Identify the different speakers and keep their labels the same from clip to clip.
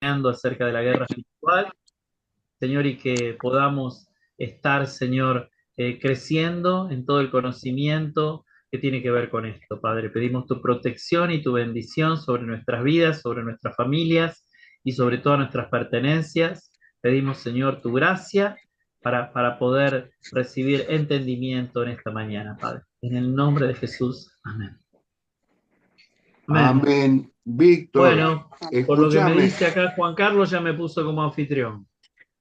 Speaker 1: acerca de la guerra espiritual, Señor, y que podamos estar, Señor, creciendo en todo el conocimiento que tiene que ver con esto, Padre. Pedimos tu protección y tu bendición sobre nuestras vidas, sobre nuestras familias y sobre todas nuestras pertenencias. Pedimos, Señor, tu gracia para poder recibir entendimiento en esta mañana, Padre. En el nombre de Jesús, amén. Amén.
Speaker 2: Amén. Víctor,
Speaker 1: Bueno, por lo que me
Speaker 2: escúchame,
Speaker 1: dice acá Juan Carlos, ya me puso como anfitrión.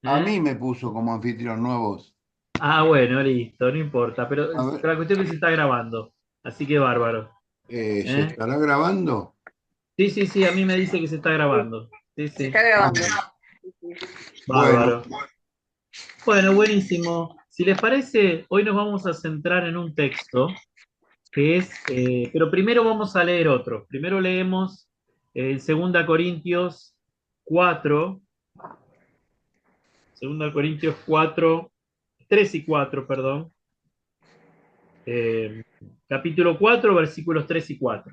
Speaker 2: a
Speaker 1: ¿Eh?
Speaker 2: mí me puso como anfitrión nuevos.
Speaker 1: Ah, bueno, listo, no importa. Pero
Speaker 2: A ver,
Speaker 1: la cuestión es que se está grabando. Así que bárbaro.
Speaker 2: ¿se
Speaker 1: ¿Eh?
Speaker 2: estará grabando?
Speaker 1: Sí, sí, sí, a mí me dice que se está
Speaker 3: Sí,
Speaker 1: grabando. Sí,
Speaker 3: se
Speaker 1: sí.
Speaker 3: está grabando.
Speaker 2: Ah,
Speaker 3: Sí, sí.
Speaker 2: bueno,
Speaker 1: Bárbaro. Bueno, buenísimo. Si les parece, hoy nos vamos a centrar en un texto que es, pero primero vamos a leer otro. Primero leemos 2 Corintios 4, 2 Corintios 4, 3 y 4, perdón. Eh, capítulo 4, versículos 3 y 4.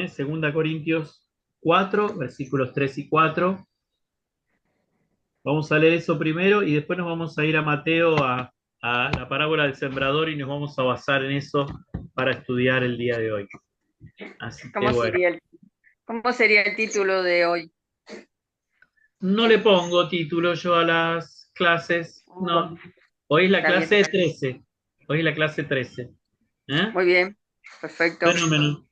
Speaker 1: Segunda Corintios 4, versículos 3 y 4. Vamos a leer eso primero y después nos vamos a ir a Mateo, a la parábola del sembrador y nos vamos a basar en eso para estudiar el día de hoy. Así que
Speaker 3: ¿Cómo
Speaker 1: bueno,
Speaker 3: sería cómo sería el título de hoy?
Speaker 1: no le pongo título yo a las clases, no.
Speaker 3: Bueno,
Speaker 1: Hoy es la
Speaker 3: está bien.
Speaker 1: clase 13. Hoy es la clase 13. ¿Eh?
Speaker 3: Muy bien, perfecto.
Speaker 1: Fenómeno.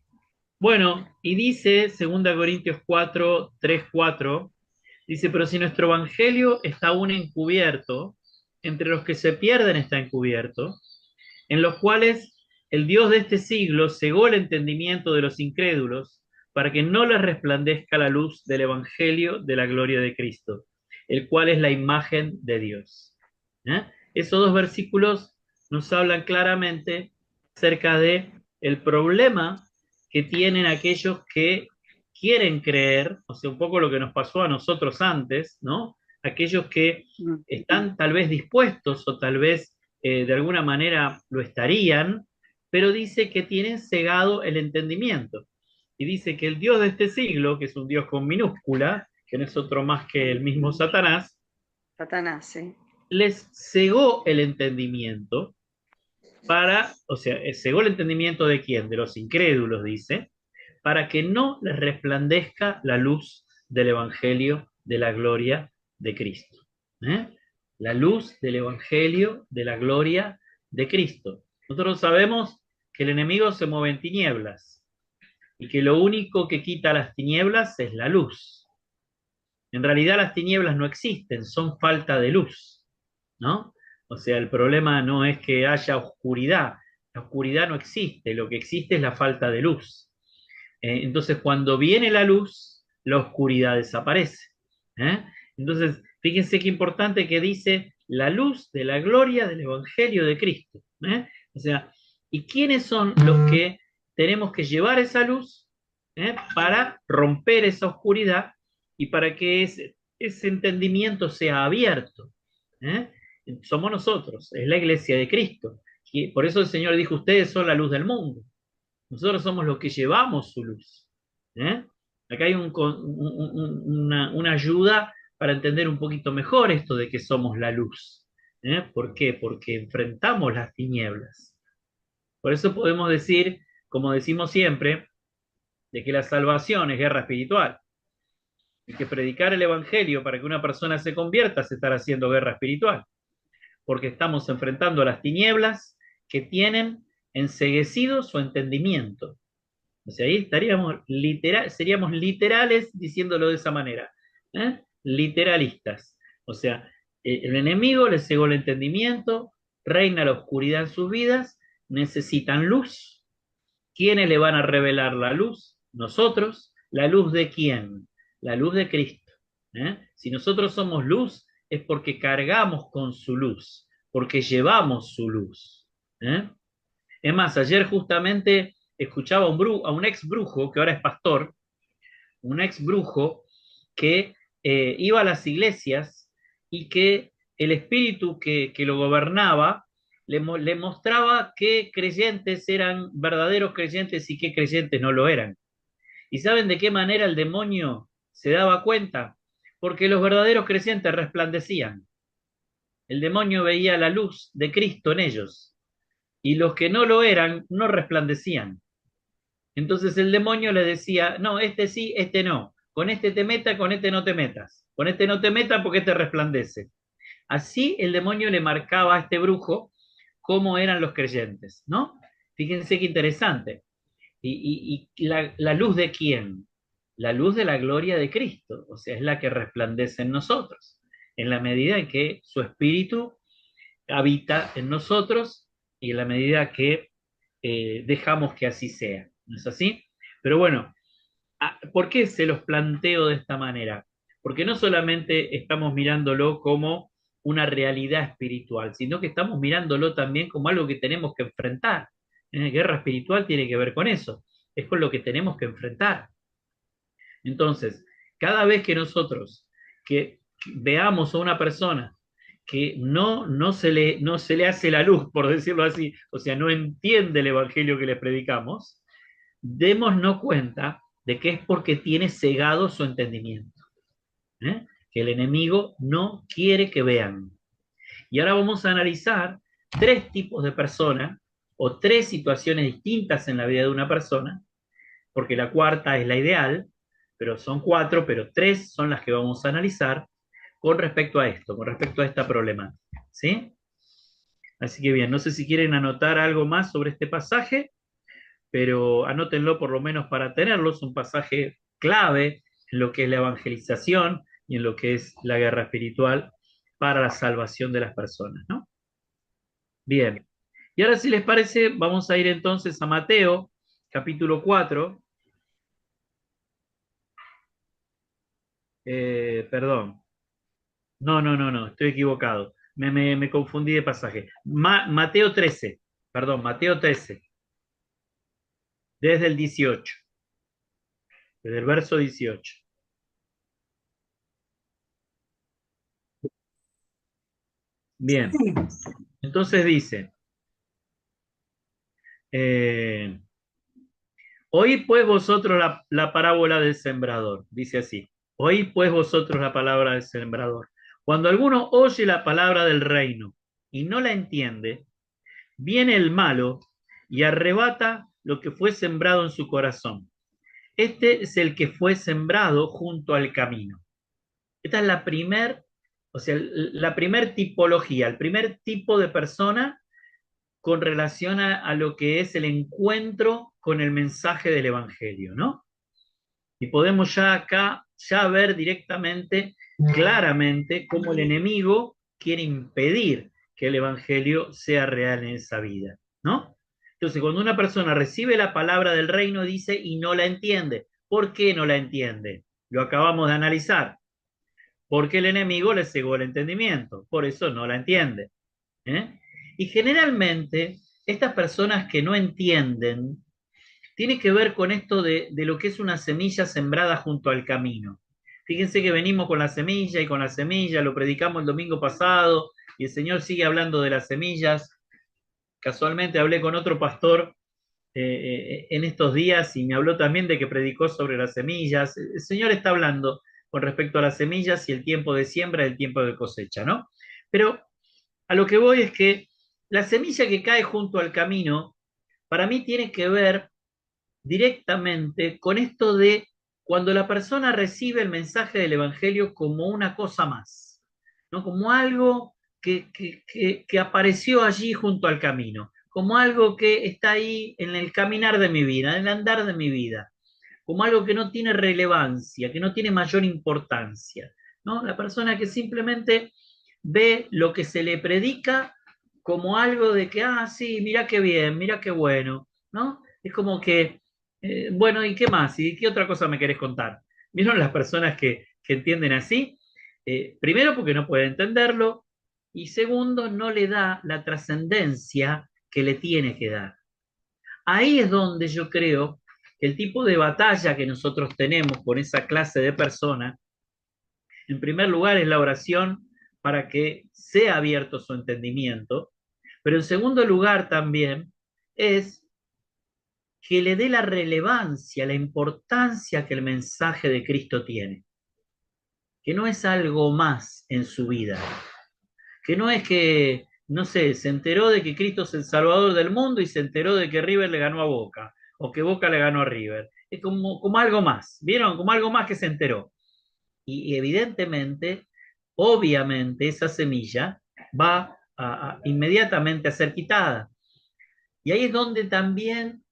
Speaker 1: Bueno, y dice 2 Corintios 4, 3, 4, dice, pero si nuestro evangelio está aún encubierto, entre los que se pierden está encubierto, en los cuales el Dios de este siglo cegó el entendimiento de los incrédulos para que no les resplandezca la luz del evangelio de la gloria de Cristo, el cual es la imagen de Dios. ¿Eh? Esos dos versículos nos hablan claramente acerca de el problema que tienen aquellos que quieren creer, o sea, un poco lo que nos pasó a nosotros antes, ¿no? Aquellos que
Speaker 3: Mm.
Speaker 1: están tal vez dispuestos o tal vez de alguna manera lo estarían, pero dice que tienen cegado el entendimiento. Y dice que el Dios de este siglo, que es un Dios con minúscula, que no es otro más que el mismo Satanás,
Speaker 3: Satanás, sí.
Speaker 1: les cegó el entendimiento para, o sea, cegó el entendimiento de quién, de los incrédulos, dice, para que no les resplandezca la luz del Evangelio de la gloria de Cristo. ¿Eh? La luz del Evangelio de la gloria de Cristo. Nosotros sabemos que el enemigo se mueve en tinieblas y que lo único que quita las tinieblas es la luz. En realidad las tinieblas no existen, son falta de luz, ¿no? O sea, el problema no es que haya oscuridad, la oscuridad no existe, lo que existe es la falta de luz. Entonces, cuando viene la luz, la oscuridad desaparece. ¿Eh? Entonces, fíjense qué importante que dice la luz de la gloria del Evangelio de Cristo. ¿Eh? O sea, ¿y quiénes son los que tenemos que llevar esa luz para romper esa oscuridad y para que ese entendimiento sea abierto? ¿Eh? Somos nosotros, es la iglesia de Cristo. Y por eso el Señor dijo, ustedes son la luz del mundo. Nosotros somos los que llevamos su luz. ¿Eh? Acá hay una ayuda para entender un poquito mejor esto de que somos la luz. ¿Por qué? Porque enfrentamos las tinieblas. Por eso podemos decir, como decimos siempre, de que la salvación es guerra espiritual. Y que predicar el Evangelio para que una persona se convierta es estar haciendo guerra espiritual. Porque estamos enfrentando las tinieblas que tienen enceguecido su entendimiento. O sea, ahí seríamos literales diciéndolo de esa manera. Literalistas. O sea, el enemigo les cegó el entendimiento, reina la oscuridad en sus vidas, necesitan luz. ¿Quiénes le van a revelar la luz? Nosotros. ¿La luz de quién? La luz de Cristo. Si nosotros somos luz, es porque cargamos con su luz, porque llevamos su luz. ¿Eh? Es más, ayer justamente escuchaba a un ex brujo, que ahora es pastor, un ex brujo que iba a las iglesias y que el espíritu que lo gobernaba le mostraba qué creyentes eran verdaderos creyentes y qué creyentes no lo eran. ¿Y saben de qué manera el demonio se daba cuenta? Porque los verdaderos creyentes resplandecían. El demonio veía la luz de Cristo en ellos, y los que no lo eran no resplandecían. Entonces el demonio le decía, no, este sí, este no. Con este te metas, con este no te metas. Con este no te metas porque este resplandece. Así el demonio le marcaba a este brujo cómo eran los creyentes, ¿no? Fíjense qué interesante. ¿Y la luz de quién? La luz de la gloria de Cristo, o sea, es la que resplandece en nosotros, en la medida en que su espíritu habita en nosotros y en la medida que dejamos que así sea. ¿No es así? Pero bueno, ¿por qué se los planteo de esta manera? Porque no solamente estamos mirándolo como una realidad espiritual, sino que estamos mirándolo también como algo que tenemos que enfrentar. Guerra espiritual tiene que ver con eso, es con lo que tenemos que enfrentar. Entonces, cada vez que nosotros que veamos a una persona que no se le hace la luz, por decirlo así, o sea, no entiende el evangelio que le predicamos, démonos cuenta de que es porque tiene cegado su entendimiento, ¿eh? Que el enemigo no quiere que vean. Y ahora vamos a analizar tres tipos de personas o tres situaciones distintas en la vida de una persona, porque la cuarta es la ideal, pero son cuatro, pero tres son las que vamos a analizar con respecto a esto, con respecto a esta problemática. ¿Sí? Así que bien, no sé si quieren anotar algo más sobre este pasaje, pero anótenlo por lo menos para tenerlo. Es un pasaje clave en lo que es la evangelización y en lo que es la guerra espiritual para la salvación de las personas, ¿no? Bien. Y ahora si les parece, vamos a ir entonces a Mateo, capítulo 4. Perdón. No, estoy equivocado. Me confundí de pasaje. Mateo 13, perdón, Mateo 13, desde el 18, desde el verso 18. Bien, entonces dice, eh, oí pues vosotros la parábola del sembrador, dice así, oí pues vosotros la palabra del sembrador. Cuando alguno oye la palabra del reino y no la entiende, viene el malo y arrebata lo que fue sembrado en su corazón. Este es el que fue sembrado junto al camino. Esta es la primer, o sea, la primer tipología, el primer tipo de persona con relación a lo que es el encuentro con el mensaje del Evangelio, ¿no? Y podemos ya acá, ya ver directamente, claramente, cómo el enemigo quiere impedir que el Evangelio sea real en esa vida, ¿no? Entonces, cuando una persona recibe la palabra del reino, dice, y no la entiende. ¿Por qué no la entiende? Lo acabamos de analizar. Porque el enemigo le cegó el entendimiento. Por eso no la entiende. ¿Eh? Y generalmente, estas personas que no entienden, tiene que ver con esto de lo que es una semilla sembrada junto al camino. Fíjense que venimos con la semilla, lo predicamos el domingo pasado, y el Señor sigue hablando de las semillas. Casualmente hablé con otro pastor en estos días y me habló también de que predicó sobre las semillas. El Señor está hablando con respecto a las semillas y el tiempo de siembra y el tiempo de cosecha, ¿no? Pero a lo que voy es que la semilla que cae junto al camino, para mí tiene que ver directamente con esto de cuando la persona recibe el mensaje del Evangelio como una cosa más, ¿no? Como algo que apareció allí junto al camino, como algo que está ahí en el caminar de mi vida, en el andar de mi vida, como algo que no tiene relevancia, que no tiene mayor importancia, ¿no? La persona que simplemente ve lo que se le predica como algo de que, ah, sí, mira qué bien, mira qué bueno, ¿no? Es como que, bueno, ¿y qué más? ¿Y qué otra cosa me querés contar? ¿Vieron las personas que entienden así? Primero porque no puede entenderlo y segundo no le da la trascendencia que le tiene que dar. Ahí es donde yo creo que el tipo de batalla que nosotros tenemos con esa clase de persona, en primer lugar es la oración para que sea abierto su entendimiento, pero en segundo lugar también es que le dé la relevancia, la importancia que el mensaje de Cristo tiene. que no es algo más en su vida, que no es que, no sé, se enteró de que Cristo es el Salvador del mundo y se enteró de que River le ganó a Boca, o que Boca le ganó a River. Es como algo más, ¿vieron? Como algo más que se enteró. Y evidentemente, obviamente, esa semilla va inmediatamente a ser quitada. Y ahí es donde también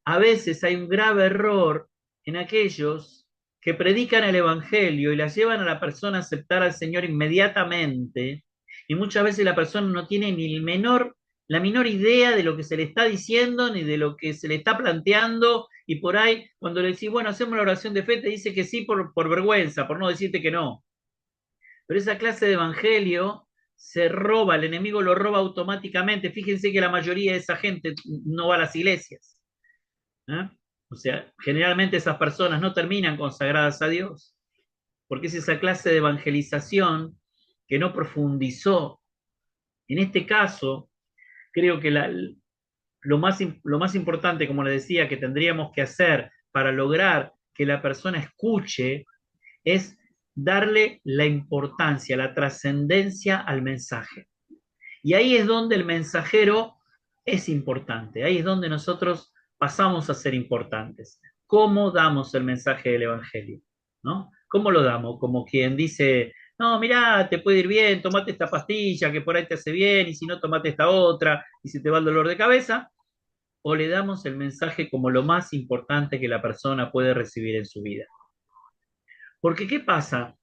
Speaker 1: a veces hay un grave error en aquellos que predican el Evangelio y la llevan a la persona a aceptar al Señor inmediatamente, y muchas veces la persona no tiene ni la menor idea de lo que se le está diciendo, ni de lo que se le está planteando, y por ahí, cuando le decís, bueno, hacemos la oración de fe, te dice que sí por vergüenza, por no decirte que no. Pero esa clase de evangelio se roba, el enemigo lo roba automáticamente. Fíjense que la mayoría de esa gente no va a las iglesias. ¿Eh? O sea, generalmente esas personas no terminan consagradas a Dios, porque es esa clase de evangelización que no profundizó. En este caso, creo que lo más importante, como les decía, que tendríamos que hacer para lograr que la persona escuche es darle la importancia, la trascendencia al mensaje. Y ahí es donde el mensajero es importante, ahí es donde nosotros pasamos a ser importantes. ¿Cómo damos el mensaje del Evangelio? ¿No? ¿Cómo lo damos? Como quien dice, no, mirá, te puede ir bien, tomate esta pastilla que por ahí te hace bien, y si no, tomate esta otra, y si te va el dolor de cabeza, o le damos el mensaje como lo más importante que la persona puede recibir en su vida. Porque ¿qué pasa?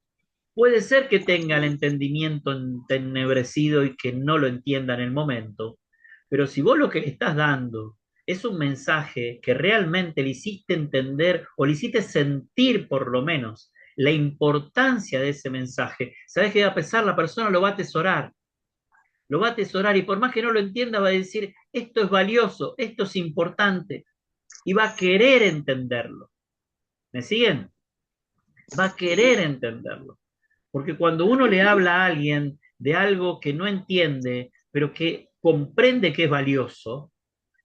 Speaker 1: Puede ser que tenga el entendimiento entenebrecido y que no lo entienda en el momento, pero si vos lo que le estás dando es un mensaje que realmente le hiciste entender o le hiciste sentir por lo menos la importancia de ese mensaje, sabes que a pesar la persona lo va a atesorar y por más que no lo entienda va a decir, esto es valioso, esto es importante y va a querer entenderlo. ¿Me siguen? Va a querer entenderlo. Porque cuando uno le habla a alguien de algo que no entiende, pero que comprende que es valioso,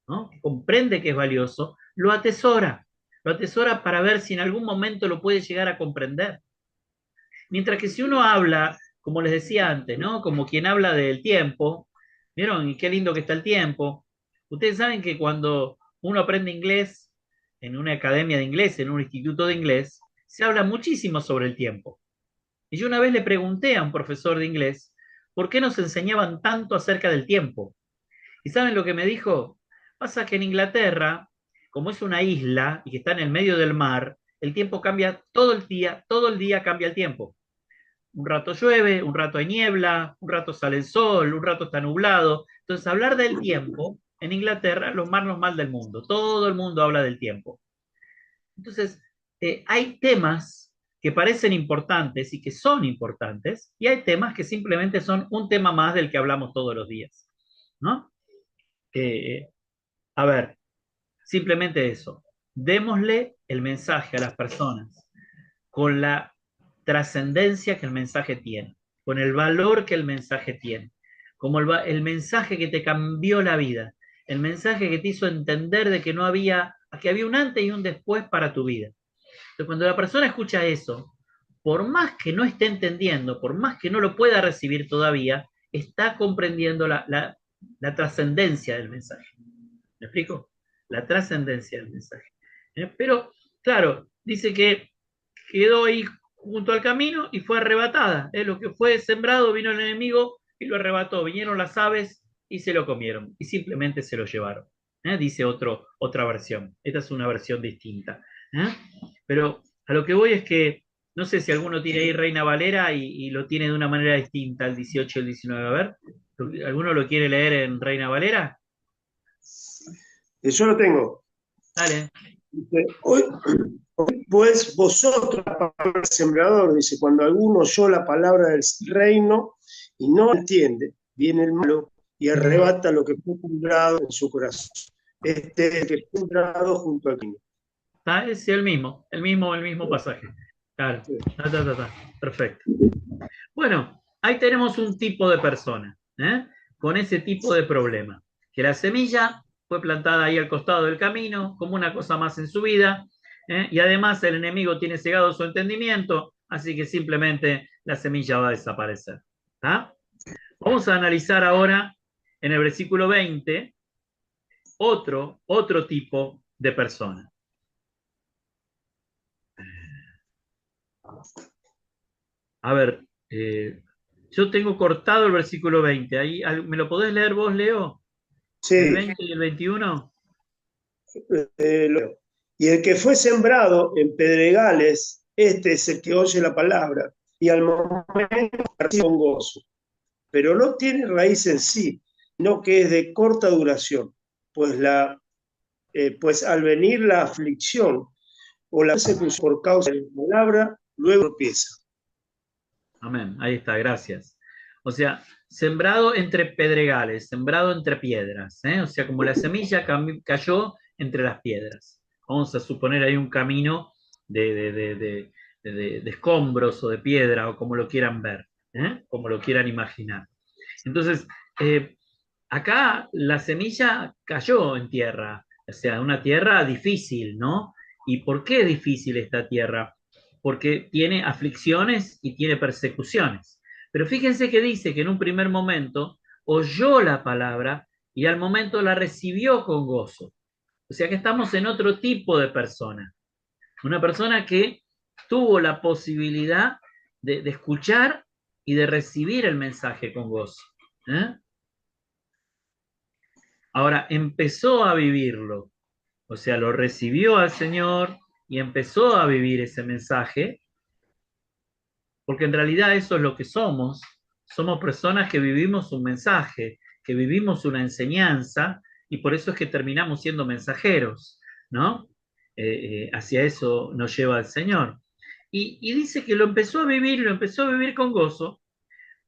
Speaker 1: ¿no? Que comprende que es valioso, lo atesora. Lo atesora para ver si en algún momento lo puede llegar a comprender. Mientras que si uno habla, como les decía antes, ¿no? Como quien habla del tiempo, ¿vieron? Y qué lindo que está el tiempo. Ustedes saben que cuando uno aprende inglés en una academia de inglés, en un instituto de inglés, se habla muchísimo sobre el tiempo. Y yo una vez le pregunté a un profesor de inglés por qué nos enseñaban tanto acerca del tiempo. ¿Y saben lo que me dijo? Pasa que en Inglaterra, como es una isla y que está en el medio del mar, el tiempo cambia todo el día cambia el tiempo. Un rato llueve, un rato hay niebla, un rato sale el sol, un rato está nublado. Entonces, hablar del tiempo en Inglaterra es lo más normal del mundo. Todo el mundo habla del tiempo. Entonces, hay temas que parecen importantes y que son importantes, y hay temas que simplemente son un tema más del que hablamos todos los días, ¿no? Eh, a ver, simplemente eso. Démosle el mensaje a las personas con la trascendencia que el mensaje tiene, con el valor que el mensaje tiene, como el mensaje que te cambió la vida, el mensaje que te hizo entender de que había un antes y un después para tu vida. Entonces, cuando la persona escucha eso, por más que no esté entendiendo, por más que no lo pueda recibir todavía, está comprendiendo la trascendencia del mensaje. ¿Me explico? La trascendencia del mensaje. Pero, claro, dice que quedó ahí junto al camino y fue arrebatada. Lo que fue sembrado, vino el enemigo y lo arrebató. Vinieron las aves y se lo comieron. Y simplemente se lo llevaron. Dice otra versión. Esta es una versión distinta. ¿Eh? Pero a lo que voy es que no sé si alguno tiene ahí Reina Valera y lo tiene de una manera distinta el 18 y el 19. A ver, ¿alguno lo quiere leer en Reina Valera?
Speaker 4: Yo lo tengo.
Speaker 1: Dale.
Speaker 4: Hoy, pues vosotros, la palabra del sembrador, dice, cuando alguno oyó la palabra del reino y no entiende, viene el malo y arrebata lo que fue sembrado en su corazón. Que fue sembrado junto al camino.
Speaker 1: Es el mismo pasaje. Claro. Perfecto. Bueno, ahí tenemos un tipo de persona, con ese tipo de problema. Que la semilla fue plantada ahí al costado del camino, como una cosa más en su vida, y además el enemigo tiene cegado su entendimiento, así que simplemente la semilla va a desaparecer. ¿Ah? Vamos a analizar ahora en el versículo 20 otro tipo de persona. A ver, yo tengo cortado el versículo 20. Ahí, ¿me lo podés leer vos, Leo? ¿El
Speaker 4: Sí,
Speaker 1: 20 y el 21?
Speaker 4: y el que fue sembrado en pedregales, este es el que oye la palabra y al momento recibe con gozo, pero no tiene raíz en sí, sino que es de corta duración, pues, pues al venir la aflicción o la persecución por causa de la palabra, luego empieza.
Speaker 1: Amén, ahí está, gracias. O sea, sembrado entre pedregales, sembrado entre piedras, ¿eh? O sea, como la semilla cayó entre las piedras. Vamos a suponer ahí un camino de escombros o de piedra, o como lo quieran ver, ¿eh? Como lo quieran imaginar. Entonces, eh, acá la semilla cayó en tierra, o sea, una tierra difícil, ¿no? ¿Y por qué es difícil esta tierra? Porque tiene aflicciones y tiene persecuciones. Pero fíjense que dice que en un primer momento oyó la palabra y al momento la recibió con gozo. O sea que estamos en otro tipo de persona. Una persona que tuvo la posibilidad de escuchar y de recibir el mensaje con gozo. ¿Eh? Ahora, empezó a vivirlo, o sea, lo recibió al Señor y empezó a vivir ese mensaje, porque en realidad eso es lo que somos. Somos personas que vivimos un mensaje, que vivimos una enseñanza, y por eso es que terminamos siendo mensajeros, ¿no? Hacia eso nos lleva el Señor. Y dice que lo empezó a vivir, lo empezó a vivir con gozo,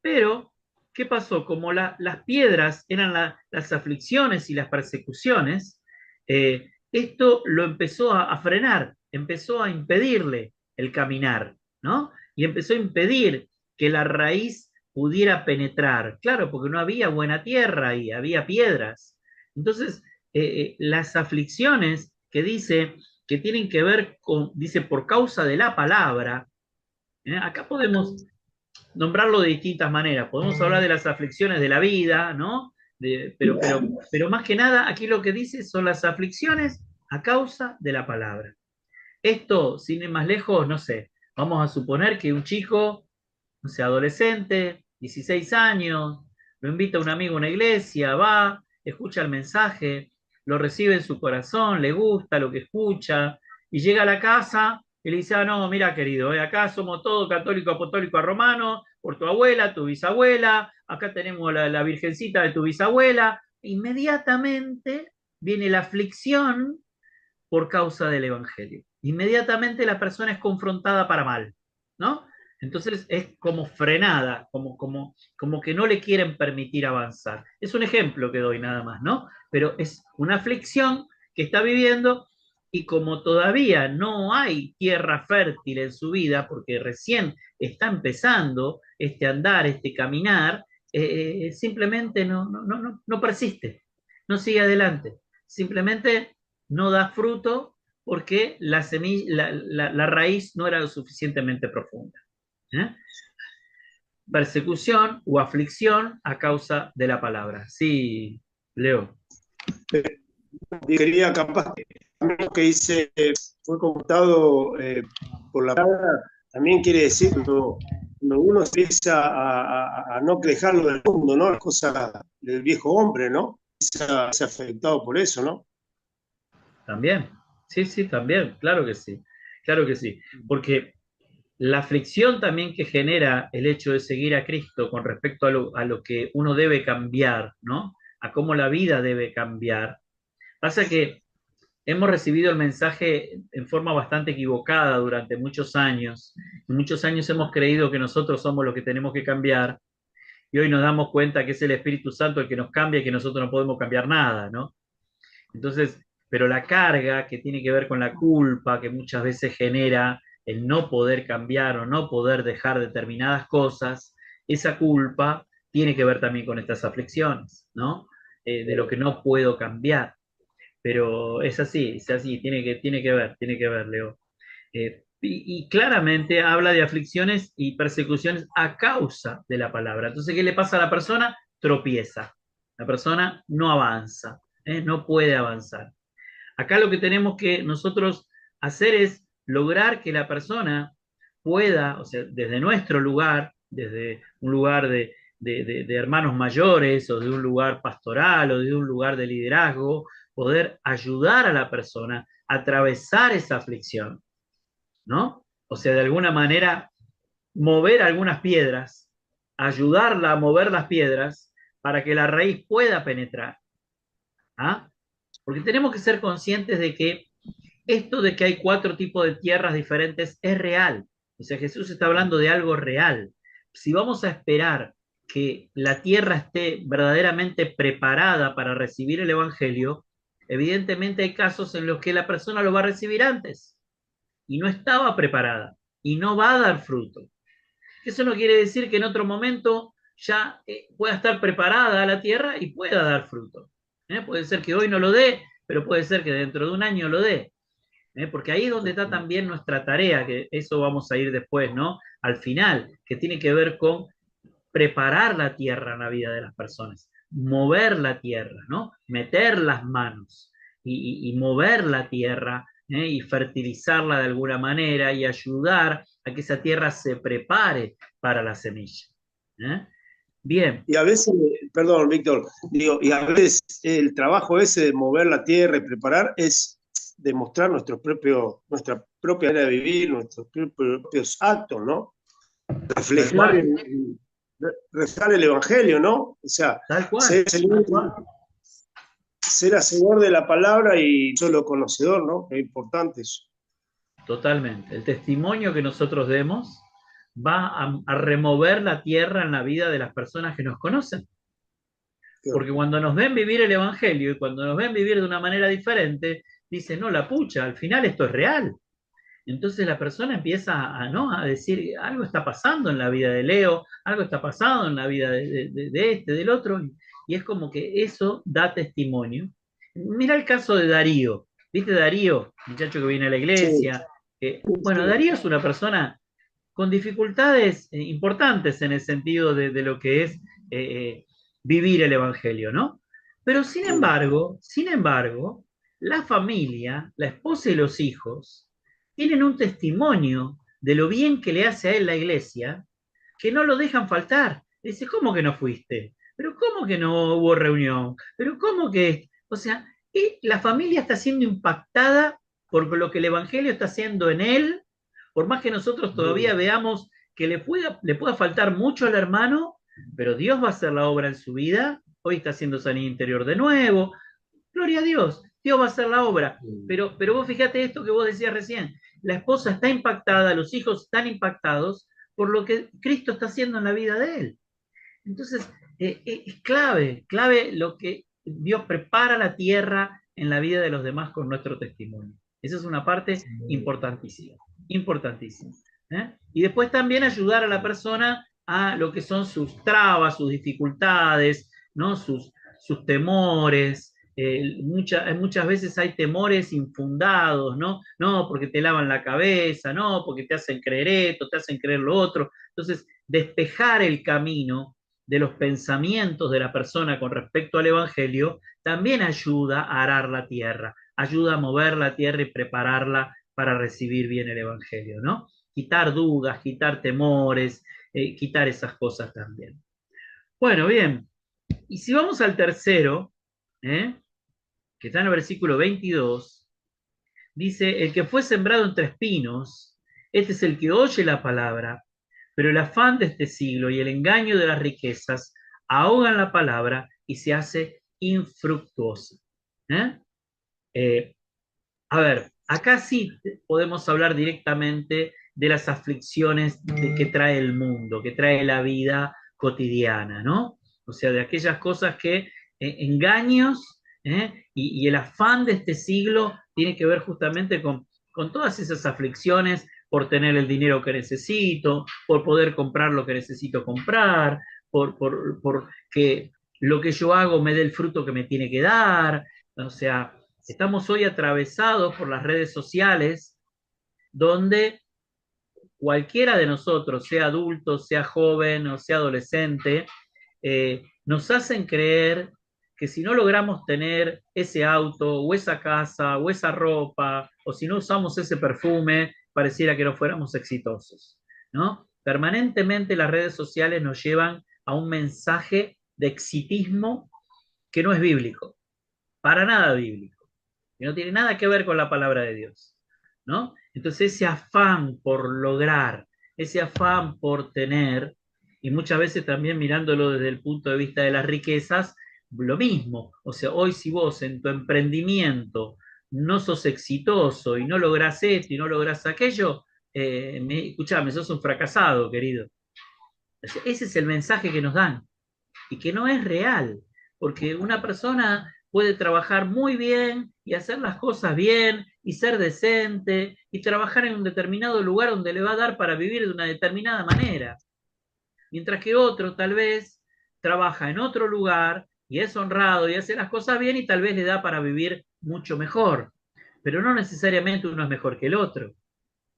Speaker 1: pero, ¿qué pasó? Como las piedras eran las aflicciones y las persecuciones, esto lo empezó a frenar, empezó a impedirle el caminar, ¿no? Y empezó a impedir que la raíz pudiera penetrar. Claro, porque no había buena tierra ahí, había piedras. Entonces, las aflicciones que dice que tienen que ver con, dice, por causa de la palabra, acá podemos nombrarlo de distintas maneras. Podemos hablar de las aflicciones de la vida, ¿no? Pero más que nada, aquí lo que dice son las aflicciones a causa de la palabra. Esto, sin ir más lejos, no sé, vamos a suponer que un chico, no sé, adolescente, 16 años, lo invita a un amigo a una iglesia, va, escucha el mensaje, lo recibe en su corazón, le gusta lo que escucha, y llega a la casa y le dice, ah, no, mira querido, acá somos todos católico, apostólico, romano, por tu abuela, tu bisabuela, acá tenemos la virgencita de tu bisabuela, inmediatamente viene la aflicción por causa del Evangelio. Inmediatamente la persona es confrontada para mal, ¿no? Entonces es como frenada, como que no le quieren permitir avanzar. Es un ejemplo que doy nada más, ¿no? Pero es una aflicción que está viviendo y como todavía no hay tierra fértil en su vida, porque recién está empezando este andar, este caminar, simplemente no persiste, no sigue adelante. Simplemente no da fruto porque la raíz no era lo suficientemente profunda. ¿Eh? Persecución o aflicción a causa de la palabra. Sí, Leo.
Speaker 4: Y quería capaz que dice fue contado por la palabra, también quiere decir cuando uno empieza a no dejarlo del mundo, ¿no? Las cosas del viejo hombre, ¿no? Se ha afectado por eso, ¿no?
Speaker 1: También. Sí, sí, también. Claro que sí. Claro que sí. Porque la aflicción también que genera el hecho de seguir a Cristo con respecto a lo que uno debe cambiar, ¿no? A cómo la vida debe cambiar. Pasa que hemos recibido el mensaje en forma bastante equivocada durante muchos años. En muchos años hemos creído que nosotros somos los que tenemos que cambiar y hoy nos damos cuenta que es el Espíritu Santo el que nos cambia y que nosotros no podemos cambiar nada, ¿no? Entonces, pero la carga que tiene que ver con la culpa que muchas veces genera el no poder cambiar o no poder dejar determinadas cosas, esa culpa tiene que ver también con estas aflicciones, ¿no? De lo que no puedo cambiar. Pero es así, tiene que ver, Leo. y claramente habla de aflicciones y persecuciones a causa de la palabra. Entonces, ¿qué le pasa a la persona? Tropieza. La persona no avanza, no puede avanzar. Acá lo que tenemos que nosotros hacer es lograr que la persona pueda, o sea, desde nuestro lugar, desde un lugar de hermanos mayores o de un lugar pastoral o de un lugar de liderazgo, poder ayudar a la persona a atravesar esa aflicción, ¿no? O sea, de alguna manera mover algunas piedras, ayudarla a mover las piedras para que la raíz pueda penetrar. ¿Ah? Porque tenemos que ser conscientes de que esto de que hay 4 tipos de tierras diferentes es real. O sea, Jesús está hablando de algo real. Si vamos a esperar que la tierra esté verdaderamente preparada para recibir el Evangelio, evidentemente hay casos en los que la persona lo va a recibir antes y no estaba preparada y no va a dar fruto. Eso no quiere decir que en otro momento ya pueda estar preparada la tierra y pueda dar fruto. Puede ser que hoy no lo dé, pero puede ser que dentro de un año lo dé. Porque ahí es donde está también nuestra tarea, que eso vamos a ir después, ¿no? Al final, que tiene que ver con preparar la tierra en la vida de las personas, mover la tierra, ¿no? Meter las manos y mover la tierra, y fertilizarla de alguna manera y ayudar a que esa tierra se prepare para la semilla. ¿Eh? Bien,
Speaker 4: Y a veces, perdón, Víctor, digo, y a veces el trabajo ese de mover la tierra y preparar es demostrar nuestra propia manera de vivir, nuestros propios actos, ¿no?
Speaker 1: tal
Speaker 4: Reflejar
Speaker 1: cual,
Speaker 4: reflejar el Evangelio, ¿no? O sea,
Speaker 1: tal cual,
Speaker 4: ser,
Speaker 1: tal cual.
Speaker 4: ser hacedor de la palabra y solo conocedor, ¿no? Es importante eso.
Speaker 1: Totalmente. El testimonio que nosotros demos va a remover la tierra en la vida de las personas que nos conocen. Porque cuando nos ven vivir el Evangelio y cuando nos ven vivir de una manera diferente, dicen, no, la pucha, al final esto es real. Entonces la persona empieza ¿no? a decir, algo está pasando en la vida de Leo, algo está pasando en la vida de este, del otro, y es como que eso da testimonio. Mira el caso de Darío. ¿Viste Darío? Muchacho que viene a la
Speaker 4: Sí,
Speaker 1: iglesia. Bueno,
Speaker 4: sí,
Speaker 1: Darío es una persona con dificultades importantes en el sentido de lo que es vivir el Evangelio, ¿no? Pero sin embargo, la familia, la esposa y los hijos, tienen un testimonio de lo bien que le hace a él la iglesia, que no lo dejan faltar. Dice, ¿cómo que no fuiste? ¿Pero cómo que no hubo reunión? ¿Pero cómo que...? O sea, la familia está siendo impactada por lo que el Evangelio está haciendo en él, por más que nosotros todavía veamos que le pueda faltar mucho al hermano, pero Dios va a hacer la obra en su vida. Hoy está haciendo sanidad interior de nuevo. Gloria a Dios, Dios va a hacer la obra. Pero vos fíjate esto que vos decías recién. La esposa está impactada, los hijos están impactados por lo que Cristo está haciendo en la vida de él. Entonces, es clave lo que Dios prepara la tierra en la vida de los demás con nuestro testimonio. Esa es una parte importantísima, importantísima. Y después también ayudar a la persona a lo que son sus trabas, sus dificultades, ¿no? sus temores. Muchas veces hay temores infundados, ¿no? No, porque te lavan la cabeza, no, porque te hacen creer esto, te hacen creer lo otro. Entonces, despejar el camino de los pensamientos de la persona con respecto al Evangelio, también ayuda a arar la tierra, ayuda a mover la tierra y prepararla para recibir bien el Evangelio, ¿no? Quitar dudas, quitar temores, quitar esas cosas también. Bueno, bien, y si vamos al tercero, ¿eh? Que está en el versículo 22, dice, el que fue sembrado entre espinos, este es el que oye la palabra, pero el afán de este siglo y el engaño de las riquezas ahogan la palabra y se hace infructuosa. ¿Eh? Eh, a ver, acá sí podemos hablar directamente de las aflicciones que trae el mundo, que trae la vida cotidiana, ¿no? O sea, de aquellas cosas que engaños, y el afán de este siglo tiene que ver justamente con todas esas aflicciones por tener el dinero que necesito, por poder comprar lo que necesito comprar, por que lo que yo hago me dé el fruto que me tiene que dar. O sea, estamos hoy atravesados por las redes sociales donde cualquiera de nosotros, sea adulto, sea joven o sea adolescente, nos hacen creer que si no logramos tener ese auto o esa casa o esa ropa, o si no usamos ese perfume, pareciera que no fuéramos exitosos, ¿no? Permanentemente las redes sociales nos llevan a un mensaje de exitismo que no es bíblico, para nada bíblico, que no tiene nada que ver con la palabra de Dios, ¿no? Entonces ese afán por lograr, ese afán por tener, y muchas veces también mirándolo desde el punto de vista de las riquezas, lo mismo. O sea, hoy si vos en tu emprendimiento no sos exitoso y no lográs esto y no lográs aquello, escuchame, sos un fracasado, querido. Ese es el mensaje que nos dan y que no es real, porque una persona puede trabajar muy bien y hacer las cosas bien y ser decente y trabajar en un determinado lugar donde le va a dar para vivir de una determinada manera, mientras que otro tal vez trabaja en otro lugar y es honrado y hace las cosas bien y tal vez le da para vivir mucho mejor, pero no necesariamente uno es mejor que el otro,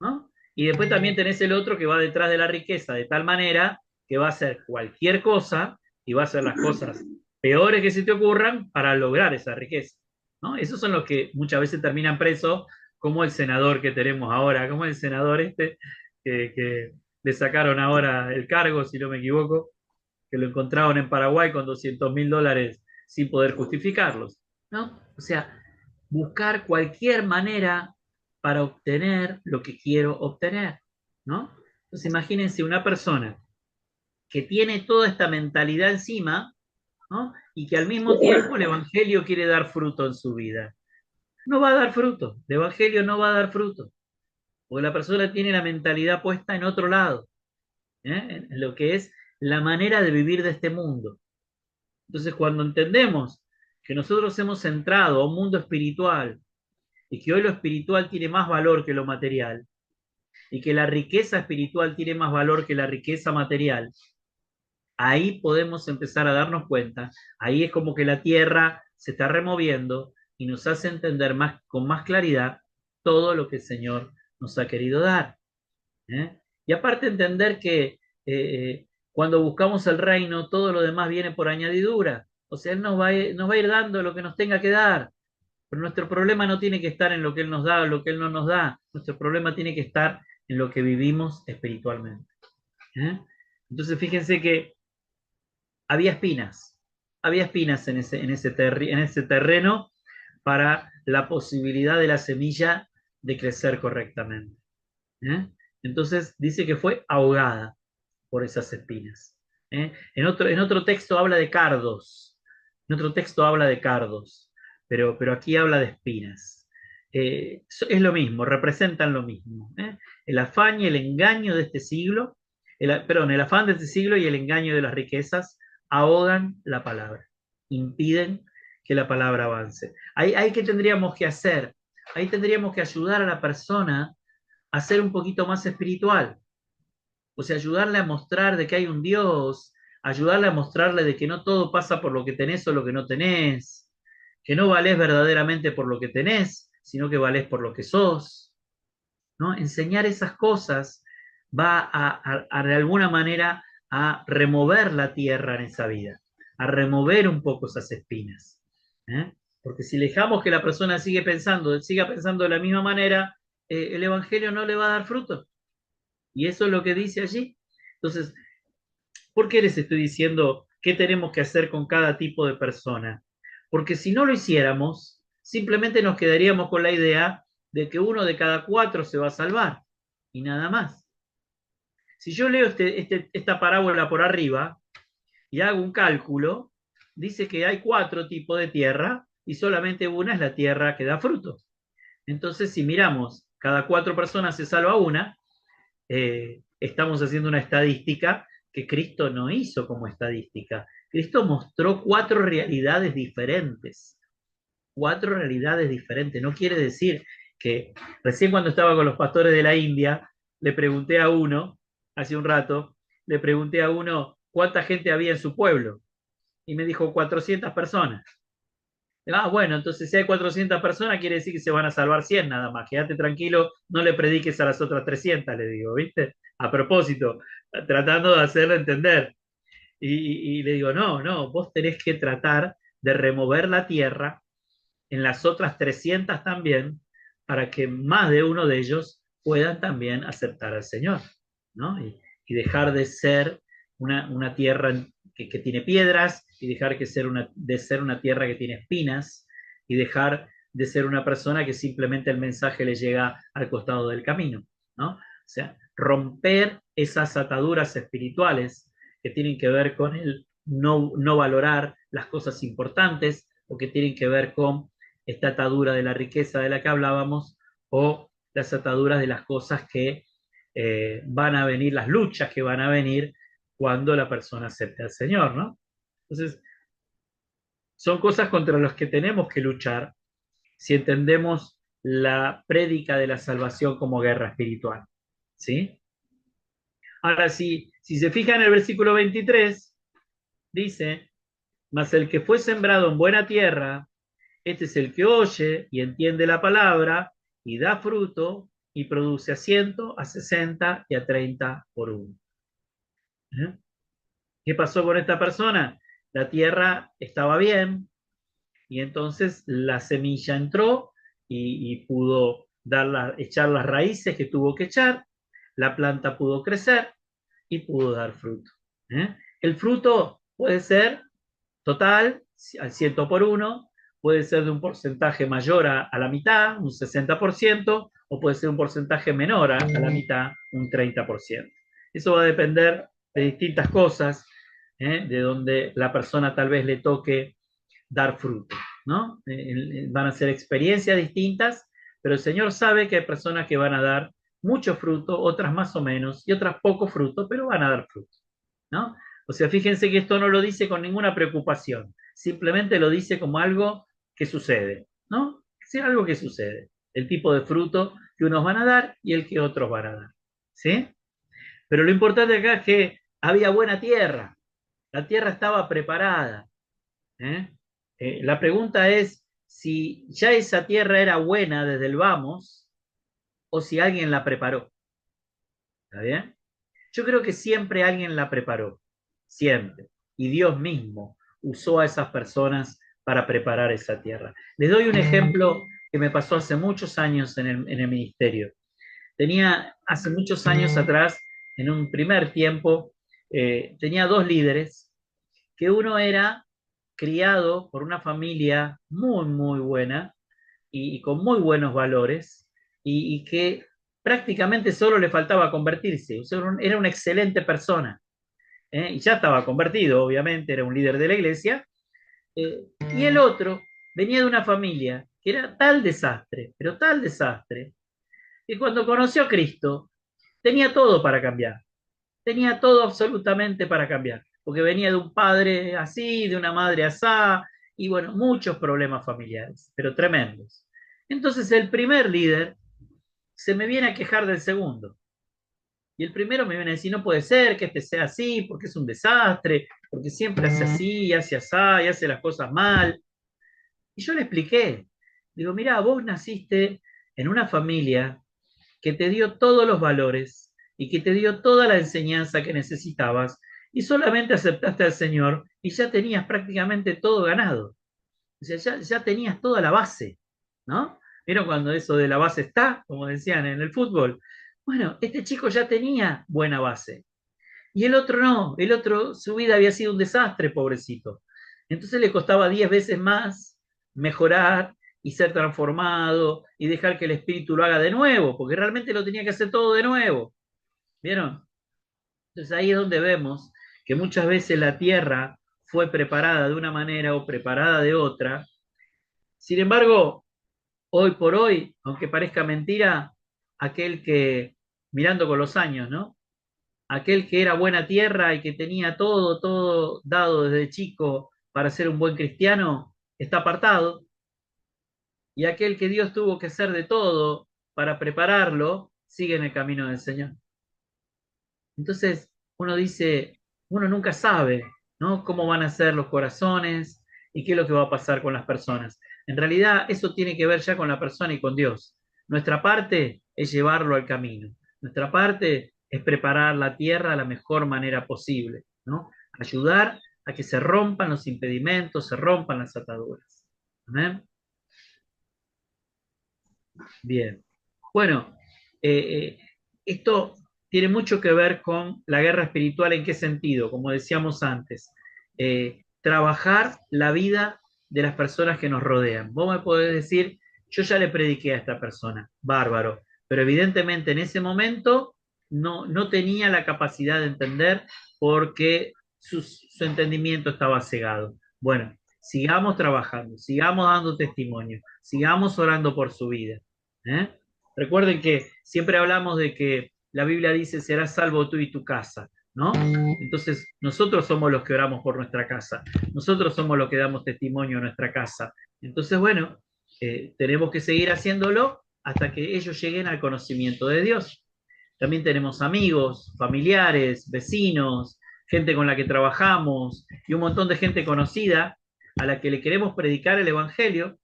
Speaker 1: ¿no? Y después también tenés el otro que va detrás de la riqueza de tal manera que va a hacer cualquier cosa y va a hacer las cosas peores que se te ocurran para lograr esa riqueza, ¿no? Esos son los que muchas veces terminan presos, como el senador que tenemos ahora, como el senador este que le sacaron ahora el cargo, si no me equivoco, que lo encontraron en Paraguay con $200.000 sin poder justificarlos, ¿no? O sea, buscar cualquier manera para obtener lo que quiero obtener, ¿no? Entonces imagínense una persona que tiene toda esta mentalidad encima, ¿no? Y que al mismo tiempo el Evangelio quiere dar fruto en su vida. No va a dar fruto, el Evangelio no va a dar fruto, porque la persona tiene la mentalidad puesta en otro lado, en lo que es la manera de vivir de este mundo. Entonces, cuando entendemos que nosotros hemos entrado a un mundo espiritual y que hoy lo espiritual tiene más valor que lo material, y que la riqueza espiritual tiene más valor que la riqueza material, ahí podemos empezar a darnos cuenta, ahí es como que la tierra se está removiendo y nos hace entender más, con más claridad todo lo que el Señor nos ha querido dar. ¿Eh? Y aparte entender que cuando buscamos el reino, todo lo demás viene por añadidura. O sea, Él nos va a ir dando lo que nos tenga que dar. Pero nuestro problema no tiene que estar en lo que Él nos da o lo que Él no nos da. Nuestro problema tiene que estar en lo que vivimos espiritualmente. ¿Eh? Entonces fíjense que había espinas en ese terreno para la posibilidad de la semilla de crecer correctamente. ¿Eh? Entonces dice que fue ahogada por esas espinas. ¿Eh? En otro texto habla de cardos, en otro texto habla de cardos, pero aquí habla de espinas. Es lo mismo, representan lo mismo. ¿Eh? El afán y el engaño de este siglo, el afán de este siglo y el engaño de las riquezas ahogan la palabra, impiden que la palabra avance. Ahí ¿qué tendríamos que hacer? Ahí tendríamos que ayudar a la persona a ser un poquito más espiritual. O sea, ayudarle a mostrar de que hay un Dios, ayudarle a mostrarle de que no todo pasa por lo que tenés o lo que no tenés, que no valés verdaderamente por lo que tenés, sino que valés por lo que sos, ¿no? Enseñar esas cosas va de alguna manera a remover la tierra en esa vida, a remover un poco esas espinas. ¿Eh? Porque si dejamos que la persona siga pensando de la misma manera, el Evangelio no le va a dar fruto. Y eso es lo que dice allí. Entonces, ¿por qué les estoy diciendo qué tenemos que hacer con cada tipo de persona? Porque si no lo hiciéramos, simplemente nos quedaríamos con la idea de que uno de cada 4 se va a salvar y nada más. Si yo leo esta parábola por arriba y hago un cálculo, dice que hay 4 tipos de tierra y solamente una es la tierra que da fruto. Entonces, si miramos, cada 4 personas se salva una, estamos haciendo una estadística que Cristo no hizo como estadística. Cristo mostró 4 realidades diferentes. 4 realidades diferentes. No quiere decir que recién cuando estaba con los pastores de la India, le pregunté a uno, hace un rato, le pregunté a uno cuánta gente había en su pueblo. Y me dijo 400 personas. Ah, bueno, entonces si hay 400 personas, quiere decir que se van a salvar 100 nada más. Quédate tranquilo, no le prediques a las otras 300, le digo, ¿viste? A propósito, tratando de hacerlo entender. Y le digo, no, no, vos tenés que tratar de remover la tierra en las otras 300 también, para que más de uno de ellos puedan también aceptar al Señor, ¿no? Y dejar de ser una tierra que tiene piedras, y dejar de ser una tierra que tiene espinas, y dejar de ser una persona que simplemente el mensaje le llega al costado del camino, ¿no? O sea, romper esas ataduras espirituales que tienen que ver con el no valorar las cosas importantes, o que tienen que ver con esta atadura de la riqueza de la que hablábamos, o las ataduras de las cosas que van a venir, las luchas que van a venir cuando la persona acepte al Señor, ¿no? Entonces, son cosas contra las que tenemos que luchar si entendemos la prédica de la salvación como guerra espiritual, ¿sí? Ahora, si se fijan en el versículo 23, dice, mas el que fue sembrado en buena tierra, este es el que oye y entiende la palabra y da fruto y produce a 100, a 60 y a 30 por uno. ¿Eh? ¿Qué pasó con esta persona? La tierra estaba bien y entonces la semilla entró y pudo echar las raíces que tuvo que echar, la planta pudo crecer y pudo dar fruto. ¿Eh? El fruto puede ser total, al 100 por uno, puede ser de un porcentaje mayor a la mitad, un 60%, o puede ser un porcentaje menor a la mitad, un 30%. Eso va a depender de distintas cosas, de donde la persona tal vez le toque dar fruto, ¿no? Van a ser experiencias distintas, pero el Señor sabe que hay personas que van a dar mucho fruto, otras más o menos, y otras poco fruto, pero van a dar fruto, ¿no? O sea, fíjense que esto no lo dice con ninguna preocupación, simplemente lo dice como algo que sucede, ¿no? Sí, algo que sucede, el tipo de fruto que unos van a dar y el que otros van a dar, ¿sí? Pero lo importante acá es que había buena tierra, la tierra estaba preparada, ¿eh? La pregunta es si ya esa tierra era buena desde el vamos o si alguien la preparó, ¿está bien? Yo creo que siempre alguien la preparó, siempre. Y Dios mismo usó a esas personas para preparar esa tierra. Les doy un ejemplo que me pasó hace muchos años en el ministerio. Tenía hace muchos años atrás, en un primer tiempo, tenía dos líderes, que uno era criado por una familia muy, muy buena y con muy buenos valores, y que prácticamente solo le faltaba convertirse. O sea, era una excelente persona, y ya estaba convertido, obviamente, era un líder de la iglesia. Y el otro venía de una familia que era tal desastre, pero tal desastre, que cuando conoció a Cristo tenía todo para cambiar, tenía todo absolutamente para cambiar, porque venía de un padre así, de una madre asá, y bueno, muchos problemas familiares, pero tremendos. Entonces el primer líder se me viene a quejar del segundo. Y el primero me viene a decir, no puede ser que este sea así, porque es un desastre, porque siempre hace así, y hace así, y hace las cosas mal. Y yo le expliqué, digo, mira, vos naciste en una familia que te dio todos los valores y que te dio toda la enseñanza que necesitabas, y solamente aceptaste al Señor y ya tenías prácticamente todo ganado. O sea, ya tenías toda la base, ¿no? ¿Vieron cuando eso de la base está, como decían en el fútbol? Bueno, este chico ya tenía buena base. Y el otro no, el otro, su vida había sido un desastre, pobrecito. Entonces le costaba 10 veces más mejorar y ser transformado y dejar que el espíritu lo haga de nuevo, porque realmente lo tenía que hacer todo de nuevo. ¿Vieron? Entonces ahí es donde vemos que muchas veces la tierra fue preparada de una manera o preparada de otra. Sin embargo, hoy por hoy, aunque parezca mentira, aquel que, mirando con los años, ¿no? Aquel que era buena tierra y que tenía todo, todo dado desde chico para ser un buen cristiano, está apartado. Y aquel que Dios tuvo que hacer de todo para prepararlo, sigue en el camino del Señor. Entonces, uno dice, uno nunca sabe, ¿no? Cómo van a ser los corazones, ¿Y qué es lo que va a pasar con las personas? En realidad, eso tiene que ver ya con la persona y con Dios. Nuestra parte es llevarlo al camino. Nuestra parte es preparar la tierra de la mejor manera posible, ¿no? Ayudar a que se rompan los impedimentos, se rompan las ataduras. ¿Amén? Bien. Bueno, esto tiene mucho que ver con la guerra espiritual. ¿En qué sentido? Como decíamos antes, trabajar la vida de las personas que nos rodean. Vos me podés decir, yo ya le prediqué a esta persona, bárbaro, pero evidentemente en ese momento no tenía la capacidad de entender porque su entendimiento estaba cegado. Bueno, sigamos trabajando, sigamos dando testimonio, sigamos orando por su vida. ¿Eh? Recuerden que siempre hablamos de que la Biblia dice, serás salvo tú y tu casa, ¿no? Entonces, nosotros somos los que oramos por nuestra casa, nosotros somos los que damos testimonio a nuestra casa. Entonces, bueno, tenemos que seguir haciéndolo hasta que ellos lleguen al conocimiento de Dios. También tenemos amigos, familiares, vecinos, gente con la que trabajamos y un montón de gente conocida a la que le queremos predicar el Evangelio.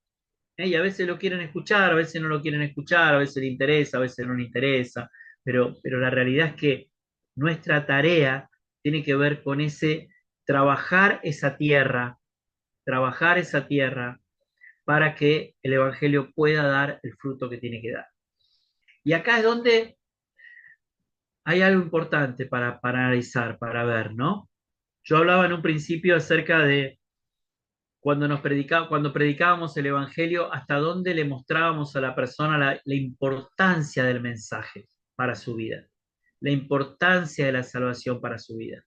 Speaker 1: Y a veces lo quieren escuchar, a veces no lo quieren escuchar, a veces le interesa, a veces no le interesa, pero la realidad es que nuestra tarea tiene que ver con ese trabajar esa tierra para que el Evangelio pueda dar el fruto que tiene que dar. Y acá es donde hay algo importante para analizar, para ver, ¿no? Yo hablaba en un principio acerca de cuando predicábamos el Evangelio, hasta dónde le mostrábamos a la persona la importancia del mensaje para su vida, la importancia de la salvación para su vida.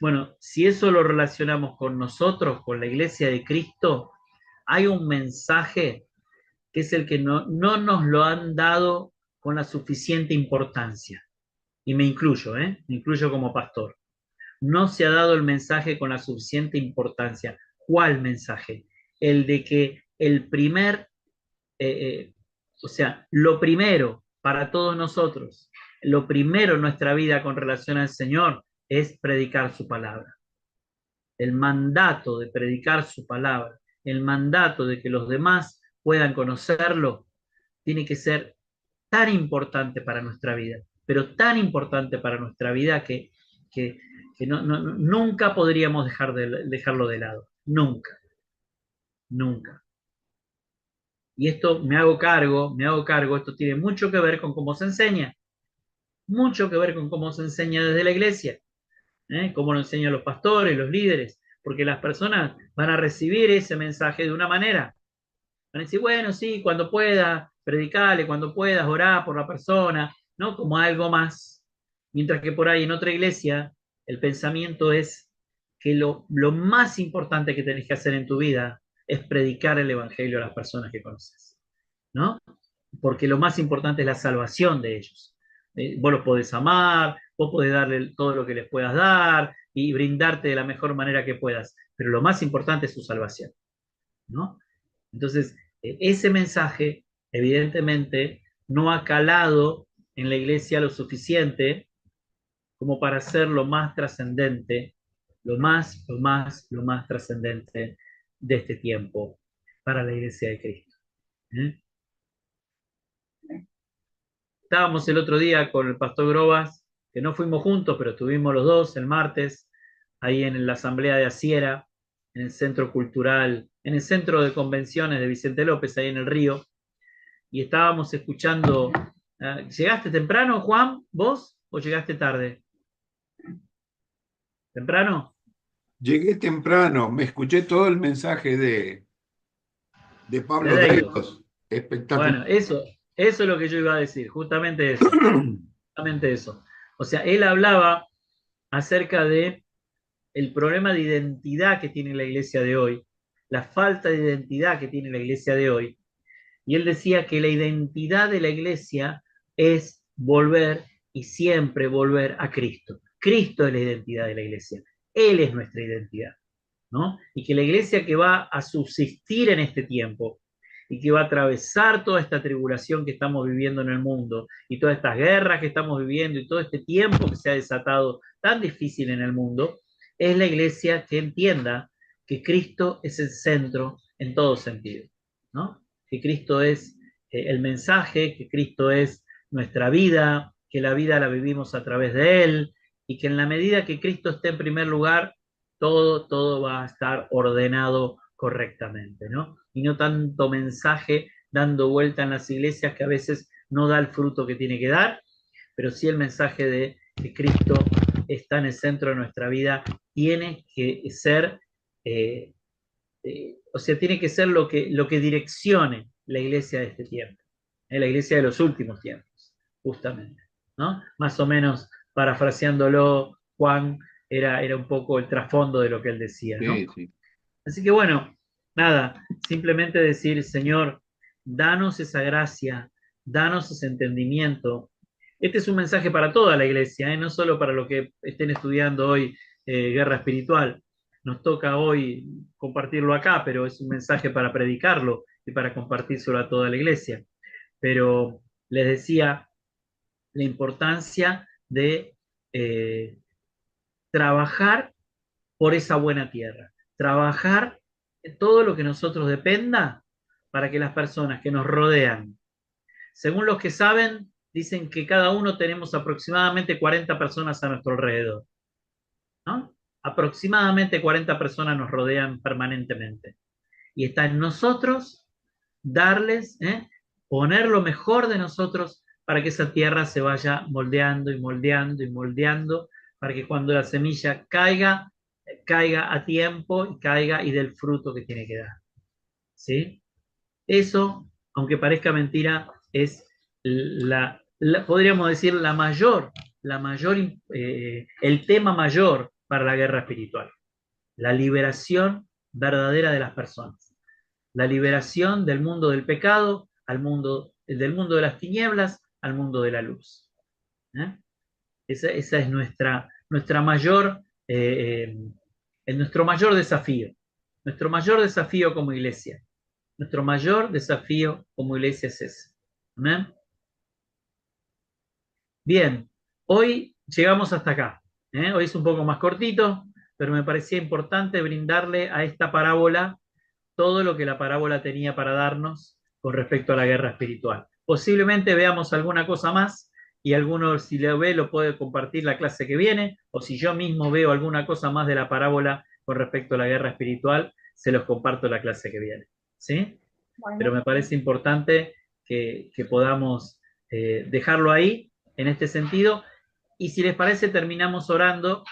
Speaker 1: Bueno, si eso lo relacionamos con nosotros, con la iglesia de Cristo, hay un mensaje que es el que no nos lo han dado con la suficiente importancia. Y me incluyo, me incluyo como pastor. No se ha dado el mensaje con la suficiente importancia. ¿Cuál mensaje? El de que o sea, lo primero para todos nosotros, lo primero en nuestra vida con relación al Señor es predicar su palabra. El mandato de predicar su palabra, el mandato de que los demás puedan conocerlo, tiene que ser tan importante para nuestra vida, pero tan importante para nuestra vida que nunca podríamos dejarlo de lado. Nunca, nunca. Y esto me hago cargo, esto tiene mucho que ver con cómo se enseña, mucho que ver con cómo se enseña desde la iglesia, cómo lo enseñan los pastores, los líderes, porque las personas van a recibir ese mensaje de una manera. Van a decir, bueno, sí, cuando puedas, predicale, cuando puedas, orá por la persona, ¿no? Como algo más. Mientras que por ahí en otra iglesia, el pensamiento es que lo más importante que tenés que hacer en tu vida es predicar el evangelio a las personas que conoces, ¿no? Porque lo más importante es la salvación de ellos. Vos los podés amar, vos podés darle todo lo que les puedas dar y brindarte de la mejor manera que puedas, pero lo más importante es su salvación, ¿no? Entonces, ese mensaje, evidentemente, no ha calado en la iglesia lo suficiente como para ser lo más trascendente, lo más trascendente de este tiempo para la iglesia de Cristo. ¿Eh? Estábamos el otro día con el pastor Grobas, que no fuimos juntos, pero estuvimos los dos el martes, ahí en la asamblea de Asiera, en el centro cultural, en el centro de convenciones de Vicente López, ahí en el Río, y estábamos escuchando. ¿Llegaste temprano, Juan, vos, o llegaste tarde? ¿Temprano?
Speaker 2: Llegué temprano, me escuché todo el mensaje de Pablo
Speaker 1: De Deigos.
Speaker 2: Deigos. Espectacular.
Speaker 1: Bueno, eso es lo que yo iba a decir, justamente eso. Justamente eso. O sea, él hablaba acerca de el problema de identidad que tiene la iglesia de hoy, la falta de identidad que tiene la iglesia de hoy. Y él decía que la identidad de la iglesia es volver y siempre volver a Cristo. Cristo es la identidad de la iglesia. Él es nuestra identidad, ¿no? Y que la iglesia que va a subsistir en este tiempo y que va a atravesar toda esta tribulación que estamos viviendo en el mundo y todas estas guerras que estamos viviendo y todo este tiempo que se ha desatado tan difícil en el mundo, es la iglesia que entienda que Cristo es el centro en todo sentido, ¿no? Que Cristo es el mensaje, que Cristo es nuestra vida, que la vida la vivimos a través de Él, y que en la medida que Cristo esté en primer lugar, todo va a estar ordenado correctamente, ¿no? Y no tanto mensaje dando vuelta en las iglesias que a veces no da el fruto que tiene que dar, pero sí el mensaje de que Cristo está en el centro de nuestra vida, tiene que ser, o sea, tiene que ser lo que direccione la iglesia de este tiempo, la iglesia de los últimos tiempos, justamente, ¿no? Más o menos parafraseándolo, Juan era un poco el trasfondo de lo que él decía, ¿no?
Speaker 2: Sí, sí.
Speaker 1: Así que bueno, nada, simplemente decir, Señor, danos esa gracia, danos ese entendimiento. Este es un mensaje para toda la iglesia, ¿eh? No solo para los que estén estudiando hoy guerra espiritual. Nos toca hoy compartirlo acá, pero es un mensaje para predicarlo y para compartírselo a toda la iglesia. Pero les decía la importancia de eh, trabajar por esa buena tierra. Trabajar en todo lo que nosotros dependa para que las personas que nos rodean, según los que saben, dicen que cada uno tenemos aproximadamente 40 personas a nuestro alrededor, ¿no? Aproximadamente 40 personas nos rodean permanentemente. Y está en nosotros darles, poner lo mejor de nosotros para que esa tierra se vaya moldeando y moldeando y moldeando, para que cuando la semilla caiga, caiga a tiempo y caiga y dé el fruto que tiene que dar. ¿Sí? Eso, aunque parezca mentira, es podríamos decir, el tema mayor para la guerra espiritual. La liberación verdadera de las personas. La liberación del mundo del pecado del mundo de las tinieblas al mundo de la luz. ¿Eh? Esa es nuestra mayor, nuestro mayor desafío. Nuestro mayor desafío como iglesia. Nuestro mayor desafío como iglesia es ese. ¿Amén? Bien, hoy llegamos hasta acá. Hoy es un poco más cortito, pero me parecía importante brindarle a esta parábola todo lo que la parábola tenía para darnos con respecto a la guerra espiritual. Posiblemente veamos alguna cosa más y alguno, si lo ve, lo puede compartir la clase que viene, o si yo mismo veo alguna cosa más de la parábola con respecto a la guerra espiritual, se los comparto la clase que viene. ¿Sí?
Speaker 3: Bueno,
Speaker 1: Pero me parece importante que podamos dejarlo ahí, en este sentido, y si les parece, terminamos orando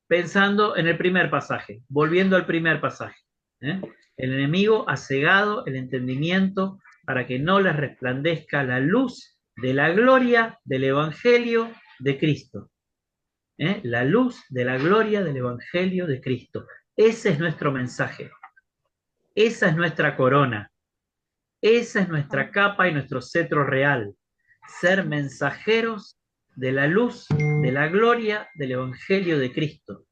Speaker 1: pensando en el primer pasaje, volviendo al primer pasaje. ¿Eh? El enemigo ha cegado el entendimiento para que no les resplandezca la luz de la gloria del Evangelio de Cristo. La luz de la gloria del Evangelio de Cristo. Ese es nuestro mensaje. Esa es nuestra corona. Esa es nuestra capa y nuestro cetro real. Ser mensajeros de la luz de la gloria del Evangelio de Cristo.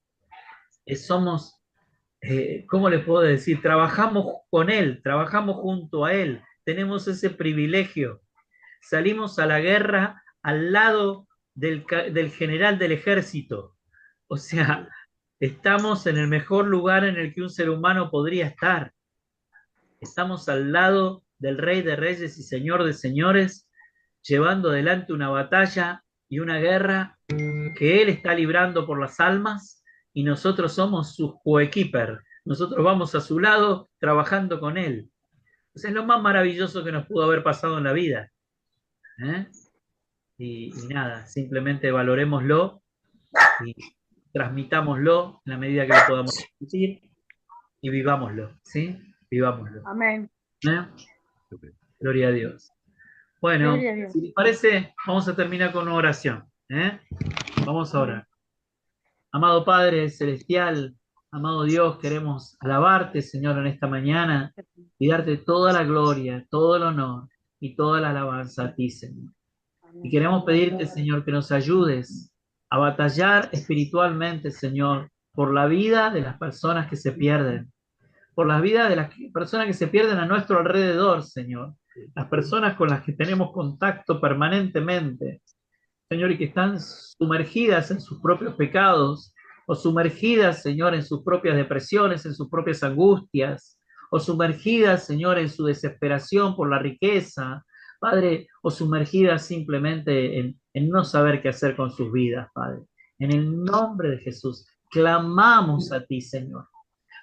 Speaker 1: Somos, ¿cómo les puedo decir? Trabajamos con Él, trabajamos junto a Él, tenemos ese privilegio. Salimos a la guerra al lado del general del ejército. O sea, estamos en el mejor lugar en el que un ser humano podría estar. Estamos al lado del Rey de Reyes y Señor de Señores, llevando adelante una batalla y una guerra que Él está librando por las almas, y nosotros somos sus coequiper. Nosotros vamos a su lado trabajando con Él. Entonces es lo más maravilloso que nos pudo haber pasado en la vida. ¿Eh? Y nada, simplemente valorémoslo y transmitámoslo en la medida que lo podamos discutir y vivámoslo, ¿sí? Vivámoslo.
Speaker 3: amén.
Speaker 1: ¿Eh? Gloria a Dios. Bueno,
Speaker 3: Gloria a Dios.
Speaker 1: si les parece, vamos a terminar con una oración. Vamos a orar. Amado Padre Celestial, amado Dios, queremos alabarte, Señor, en esta mañana y darte toda la gloria, todo el honor y toda la alabanza a ti, Señor. Y queremos pedirte, Señor, que nos ayudes a batallar espiritualmente, Señor, por la vida de las personas que se pierden, por las vidas de las personas que se pierden a nuestro alrededor, Señor, las personas con las que tenemos contacto permanentemente, Señor, y que están sumergidas en sus propios pecados o sumergidas, Señor, en sus propias depresiones, en sus propias angustias, o sumergidas, Señor, en su desesperación por la riqueza, Padre, o sumergidas simplemente en no saber qué hacer con sus vidas, Padre. En el nombre de Jesús, clamamos a ti, Señor,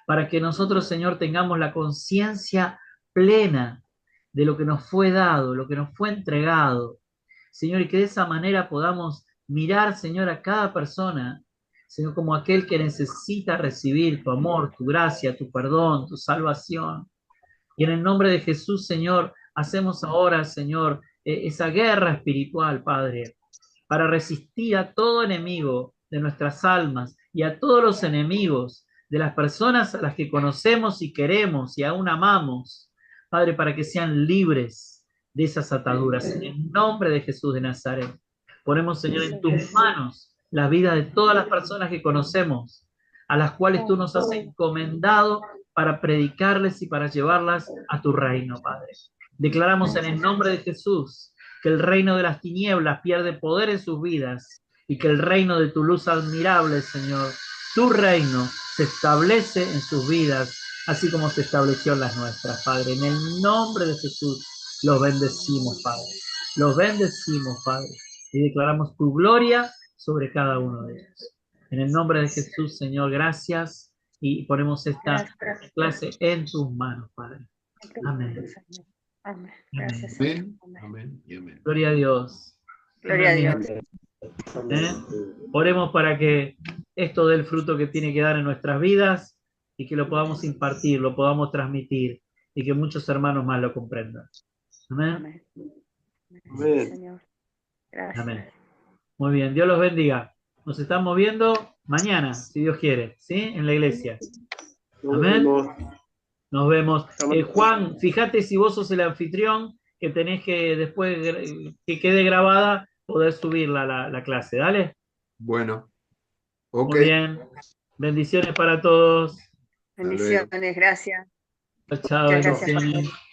Speaker 1: para que nosotros, Señor, tengamos la conciencia plena de lo que nos fue dado, lo que nos fue entregado, Señor, y que de esa manera podamos mirar, Señor, a cada persona, Señor, como aquel que necesita recibir tu amor, tu gracia, tu perdón, tu salvación. Y en el nombre de Jesús, Señor, hacemos ahora, Señor, esa guerra espiritual, Padre, para resistir a todo enemigo de nuestras almas y a todos los enemigos de las personas a las que conocemos y queremos y aún amamos, Padre, para que sean libres de esas ataduras. En el nombre de Jesús de Nazaret, ponemos, Señor, en tus manos la vida de todas las personas que conocemos, a las cuales tú nos has encomendado para predicarles y para llevarlas a tu reino, Padre. Declaramos en el nombre de Jesús que el reino de las tinieblas pierde poder en sus vidas y que el reino de tu luz admirable, Señor, tu reino se establece en sus vidas, así como se estableció en las nuestras, Padre. En el nombre de Jesús los bendecimos, Padre. Los bendecimos, Padre. Y declaramos tu gloria sobre cada uno de ellos. En el nombre de Jesús, Señor, gracias. Y ponemos esta clase en tus manos, Padre. Amén.
Speaker 3: Amén. Gracias.
Speaker 2: Amén, amén y amén.
Speaker 1: Gloria a Dios.
Speaker 3: Gloria a Dios.
Speaker 1: Oremos para que esto dé el fruto que tiene que dar en nuestras vidas y que lo podamos impartir, lo podamos transmitir y que muchos hermanos más lo comprendan. Amén.
Speaker 3: Amén.
Speaker 4: Amén.
Speaker 3: Sí, Señor. Gracias.
Speaker 1: Amén. Muy bien, Dios los bendiga. Nos estamos viendo mañana, si Dios quiere, ¿sí? En la iglesia. Amén. Nos vemos. Juan, fíjate si vos sos el anfitrión, que tenés que después que quede grabada, poder subir la clase. Dale.
Speaker 2: Bueno, ok.
Speaker 1: Muy bien. Bendiciones para todos.
Speaker 3: Bendiciones, gracias.
Speaker 1: Chao,
Speaker 3: Muchas gracias,
Speaker 1: bendiciones.
Speaker 3: Pastor.